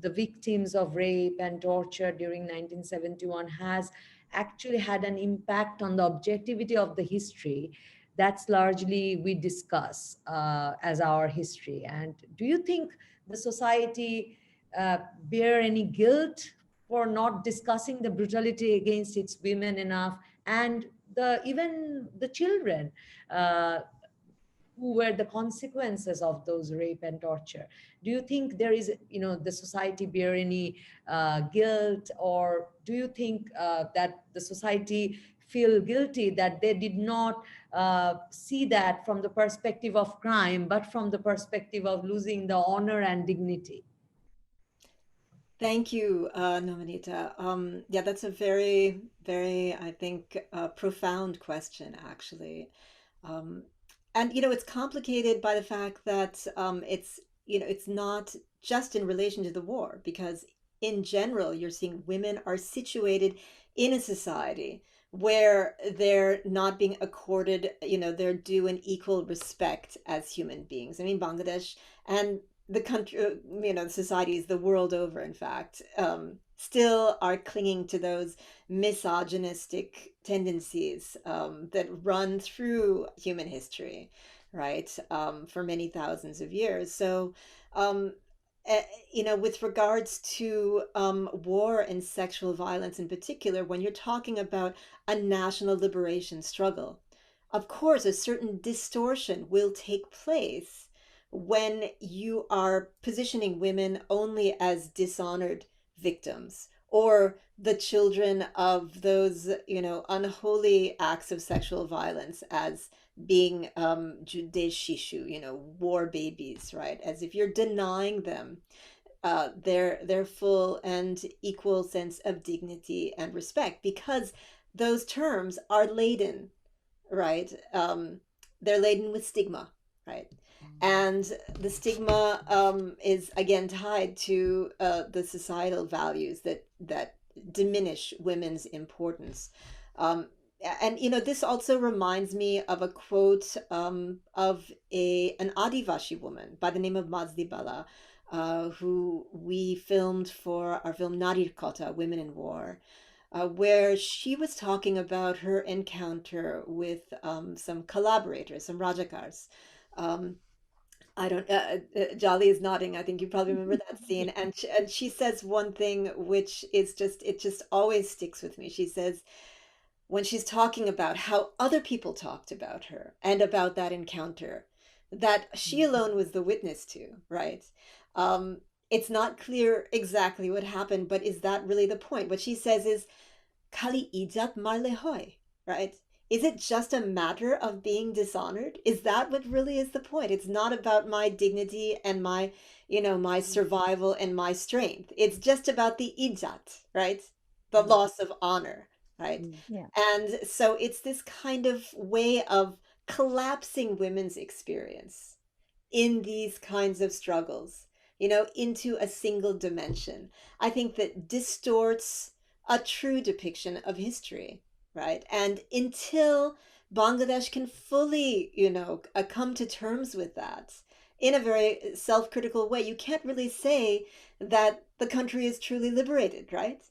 the victims of rape and torture during 1971 has actually had an impact on the objectivity of the history that's largely we discuss as our history? And do you think the society bear any guilt for not discussing the brutality against its women enough, and the even the children who were the consequences of those rape and torture? Do you think there is, the society bear any guilt, or do you think that the society feel guilty that they did not see that from the perspective of crime, but from the perspective of losing the honor and dignity? Thank you, Nomanita. Yeah, that's a very, very, I think, profound question, actually. Um, and it's complicated by the fact that it's not just in relation to the war, because in general, you're seeing women are situated in a society where they're not being accorded, their due and equal respect as human beings. I mean, Bangladesh and the country, societies the world over, in fact, still are clinging to those misogynistic tendencies that run through human history, right, for many thousands of years. So, um, with regards to war and sexual violence in particular, when you're talking about a national liberation struggle, of course, a certain distortion will take place when you are positioning women only as dishonored victims, or the children of those, unholy acts of sexual violence as being jude shishu, war babies, right? As if you're denying them their full and equal sense of dignity and respect, because those terms are laden, right? They're laden with stigma, right? And the stigma is again tied to the societal values that diminish women's importance. Um, and this also reminds me of a quote of an Adivashi woman by the name of Mazdi Bala, who we filmed for our film Narir Kota, Women in War, where she was talking about her encounter with some collaborators, some Rajakars. Um, I don't. Jolly is nodding. I think you probably remember that scene, and she says one thing which is just, it just always sticks with me. She says, when she's talking about how other people talked about her and about that encounter that she alone was the witness to, right? Um, it's not clear exactly what happened, but is that really the point? What she says is, Kali ijat marle hoy, right? Is it just a matter of being dishonored? Is that what really is the point? It's not about my dignity and my, my survival and my strength. It's just about the ijat, right? The loss of honor, right? Yeah. And so it's this kind of way of collapsing women's experience in these kinds of struggles, into a single dimension. I think that distorts a true depiction of history, right? And until Bangladesh can fully, come to terms with that in a very self-critical way, you can't really say that the country is truly liberated, right?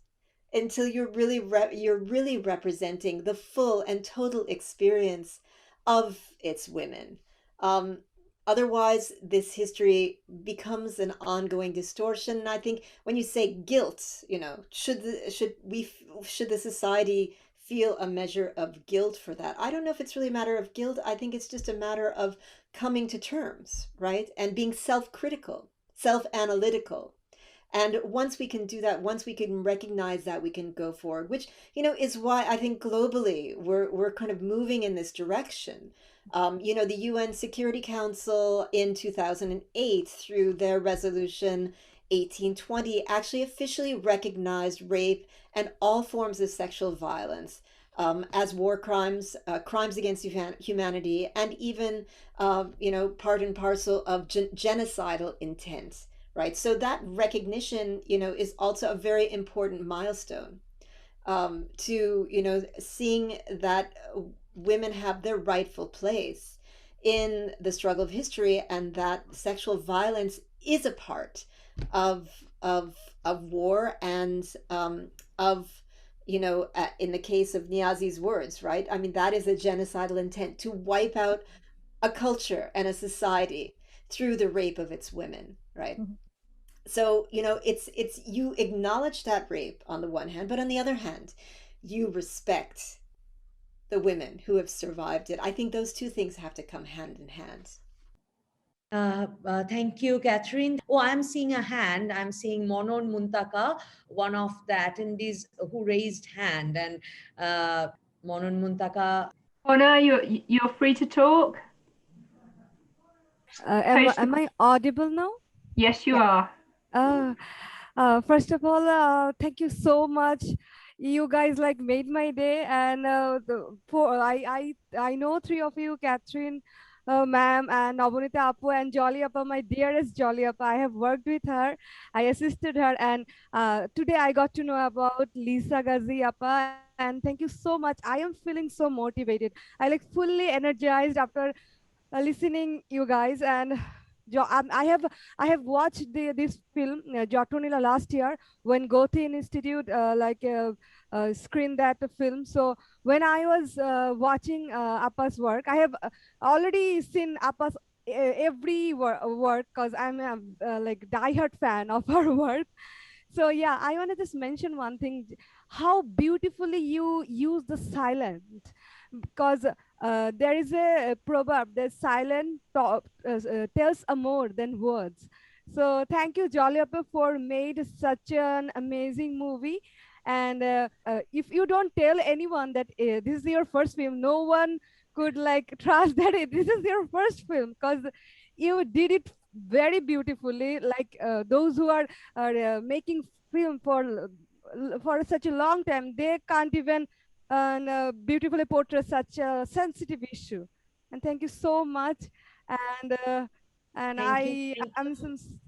Until you're really representing the full and total experience of its women. Um, Otherwise, this history becomes an ongoing distortion. And I think when you say guilt, should the society feel a measure of guilt for that? I don't know if it's really a matter of guilt. I think it's just a matter of coming to terms, right? And being self-critical, self-analytical. And once we can do that, once we can recognize that, we can go forward, which, is why I think globally we're kind of moving in this direction. The UN Security Council in 2008, through their resolution 1820, actually officially recognized rape and all forms of sexual violence as war crimes, crimes against humanity, and even, part and parcel of genocidal intent, right? So that recognition, is also a very important milestone, to, seeing that women have their rightful place in the struggle of history, and that sexual violence is a part of war, and of, in the case of Niazi's words, right? I mean, that is a genocidal intent to wipe out a culture and a society through the rape of its women, right? Mhm. So, it's you acknowledge that rape on the one hand, but on the other hand, you respect the women who have survived it. I think those two things have to come hand in hand. Thank you, Catherine. Oh, I'm seeing a hand. I'm seeing Monon Muntaka, one of the attendees who raised hand. And Monon Muntaka. Honor, you're free to talk. Post Am I audible now? Yes, you Yeah. are. First of all, thank you so much. You guys like made my day, and I know three of you, Catherine, ma'am, and Navonita Appu, and Jolly Appa, my dearest Jolly Appa. I have worked with her, I assisted her, and today I got to know about Lisa Ghazi Appa, and thank you so much. I am feeling so motivated. I like fully energized after listening you guys, and I have watched this film Jatonila last year when Gothi Institute screened that film. So when I was watching Appa's work, I have already seen Appa's every work, because I'm a like diehard fan of her work. So yeah, I want to just mention one thing: how beautifully you use the silent, because there is a proverb that silent tells a more than words. So thank you, Jolly Appa, for made such an amazing movie. And if you don't tell anyone that this is your first film, no one could like trust that this is your first film, because you did it very beautifully. Like those who are making film for such a long time, they can't even beautifully portray such a sensitive issue. And thank you so much. And Thank you.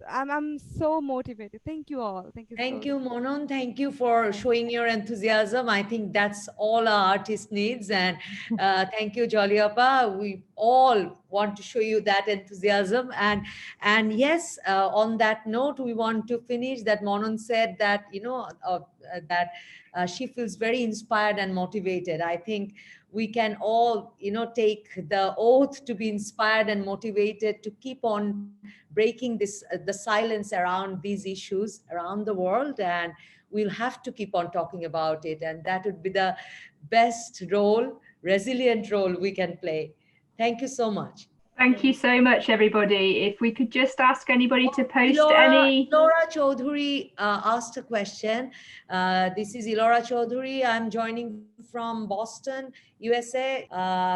I'm so motivated. Thank you all. Thank you Thank so. you, Monon. Thank you for showing your enthusiasm. I think that's all our artist needs. And thank you, Joliapa. We all want to show you that enthusiasm. And yes, on that note, we want to finish that Monon said that, that she feels very inspired and motivated. I think we can all, take the oath to be inspired and motivated to keep on breaking the silence around these issues around the world, and we'll have to keep on talking about it, and that would be the best role, resilient role we can play. Thank you so much. Thank you so much, everybody. If we could just ask anybody to post Elora Chaudhuri asked a question. This is Elora Chaudhuri. I'm joining from Boston, USA.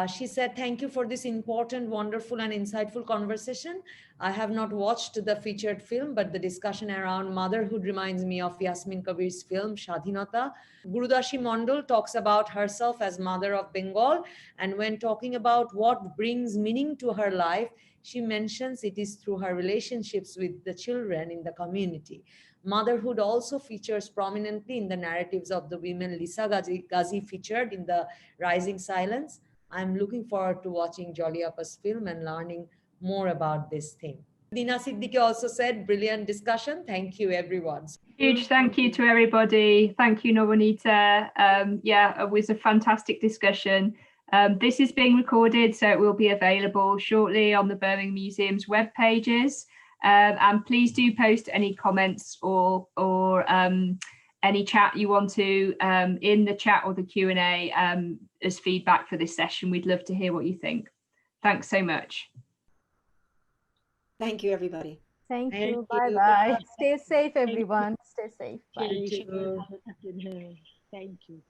She said, thank you for this important, wonderful, and insightful conversation. I have not watched the featured film, but the discussion around motherhood reminds me of Yasmin Kabir's film, Shadhinata. Gurudashi Mondal talks about herself as mother of Bengal, and when talking about what brings meaning to her life, she mentions it is through her relationships with the children in the community. Motherhood also features prominently in the narratives of the women Lisa Ghazi featured in the Rising Silence. I'm looking forward to watching Jolly Appa's film and learning more about this theme. Dina Siddiqui also said, brilliant discussion. Thank you, everyone. Huge thank you to everybody. Thank you, Novanita. Yeah, it was a fantastic discussion. This is being recorded, so it will be available shortly on the Birmingham Museum's web pages. And please do post any comments or any chat you want to in the chat or the Q&A as feedback for this session. We'd love to hear what you think. Thanks so much. Thank you, everybody. Thank you. Bye-bye. Stay safe, everyone. Stay safe. Bye. Thank you. Thank you.